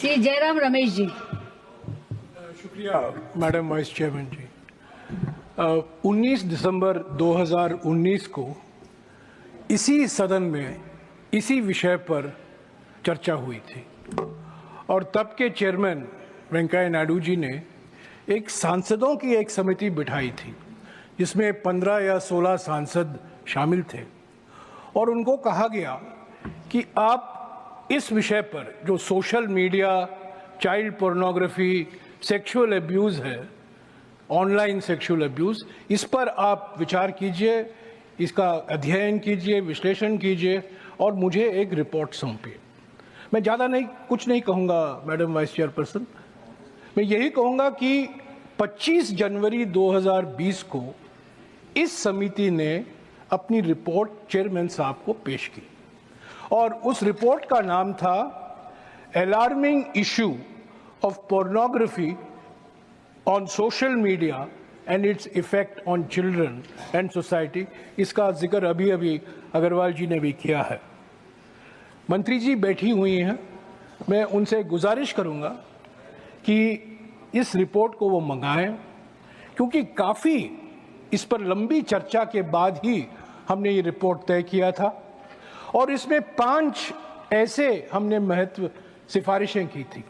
श्री जयराम रमेश जी। शुक्रिया madam vice chairman जी। 19 दिसंबर 2019 को इसी सदन में इसी विषय पर चर्चा हुई थी और तब के चेयरमैन वेंकैया नायडू जी ने एक सांसदों की एक समिति बिठाई थी जिसमें 15 या 16 सांसद शामिल थे और उनको कहा गया कि आप इस विषय पर जो social media, child pornography, sexual abuse है, ऑनलाइन सेक्सुअल अब्यूज़, इस पर आप विचार कीजिए, इसका अध्ययन कीजिए, विश्लेषण कीजिए और मुझे एक रिपोर्ट सौंपिए। मैं ज़्यादा कुछ नहीं कहूँगा मैडम वाइस चेयरपर्सन। मैं यही कहूँगा कि 25 जनवरी 2020 को इस समिति ने अपनी रिपोर्ट चेयरमैन साहब को पेश की और उस रिपोर्ट का नाम था alarming issue of pornography on social media and its effect on children and society. इसका जिक्र अभी अग्रवाल जी ने भी किया है। मंत्री जी बैठी हुई हैं, मैं उनसे गुजारिश करूंगा कि इस रिपोर्ट को वो मंगाएं, क्योंकि काफ़ी इस पर लंबी चर्चा के बाद ही हमने ये रिपोर्ट तय किया था और इसमें 5 ऐसे हमने महत्व सिफारिशें की थी।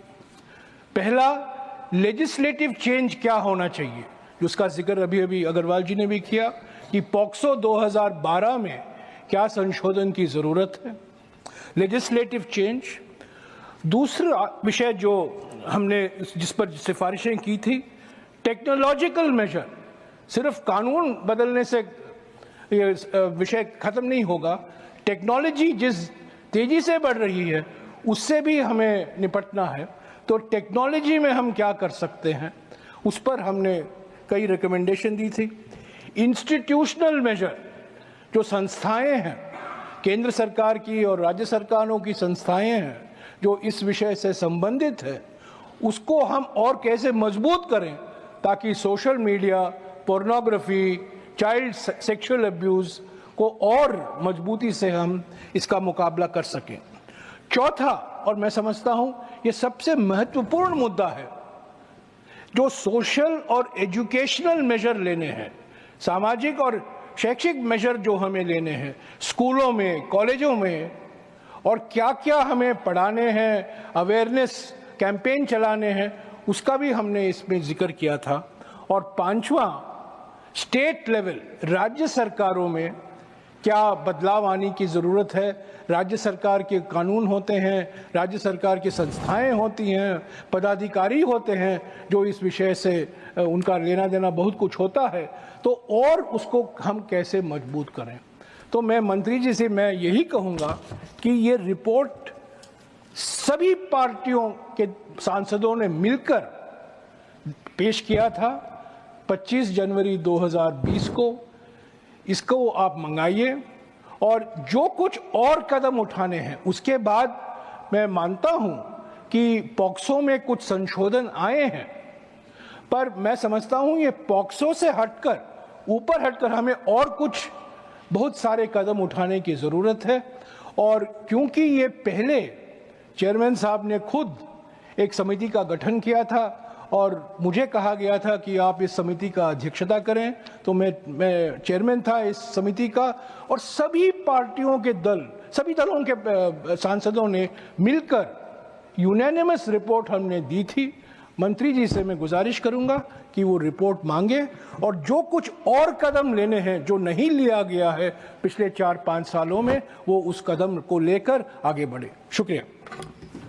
पहला, लेजिस्लेटिव चेंज क्या होना चाहिए, जिसका जिक्र अभी अग्रवाल जी ने भी किया कि पॉक्सो 2012 में क्या संशोधन की ज़रूरत है, लेजिस्लेटिव चेंज। दूसरा विषय जो हमने जिस पर सिफारिशें की थी, टेक्नोलॉजिकल मेजर। सिर्फ कानून बदलने से ये विषय खत्म नहीं होगा, टेक्नोलॉजी जिस तेजी से बढ़ रही है उससे भी हमें निपटना है। तो टेक्नोलॉजी में हम क्या कर सकते हैं, उस पर हमने कई रिकमेंडेशन दी थी। इंस्टीट्यूशनल मेजर, जो संस्थाएं हैं, केंद्र सरकार की और राज्य सरकारों की संस्थाएं हैं जो इस विषय से संबंधित है, उसको हम और कैसे मजबूत करें ताकि social media, pornography, child sexual abuse को और मजबूती से हम इसका मुकाबला कर सकें। चौथा, और मैं समझता हूं ये सबसे महत्वपूर्ण मुद्दा है, जो सोशल और एजुकेशनल मेजर लेने हैं, सामाजिक और शैक्षिक मेजर जो हमें लेने हैं स्कूलों में, कॉलेजों में, और क्या क्या हमें पढ़ाने हैं, अवेयरनेस कैंपेन चलाने हैं, उसका भी हमने इसमें जिक्र किया था। और 5वां, स्टेट लेवल, राज्य सरकारों में क्या बदलाव आने की ज़रूरत है। राज्य सरकार के कानून होते हैं, राज्य सरकार की संस्थाएं होती हैं, पदाधिकारी होते हैं जो इस विषय से उनका लेना देना बहुत कुछ होता है, तो और उसको हम कैसे मजबूत करें। तो मैं मंत्री जी से मैं यही कहूँगा कि ये रिपोर्ट सभी पार्टियों के सांसदों ने मिलकर पेश किया था 25 जनवरी 2020 को। इसको आप मंगाइए और जो कुछ और कदम उठाने हैं उसके बाद मैं मानता हूं कि पॉक्सो में कुछ संशोधन आए हैं, पर मैं समझता हूं ये पॉक्सो से हटकर, ऊपर हटकर हमें और कुछ बहुत सारे कदम उठाने की ज़रूरत है। और क्योंकि ये पहले चेयरमैन साहब ने खुद एक समिति का गठन किया था और मुझे कहा गया था कि आप इस समिति का अध्यक्षता करें, तो मैं चेयरमैन था इस समिति का और सभी पार्टियों के सभी दलों के सांसदों ने मिलकर यूनानिमस रिपोर्ट हमने दी थी। मंत्री जी से मैं गुजारिश करूंगा कि वो रिपोर्ट मांगे और जो कुछ और कदम लेने हैं जो नहीं लिया गया है पिछले 4-5 सालों में, वो उस कदम को लेकर आगे बढ़े। शुक्रिया।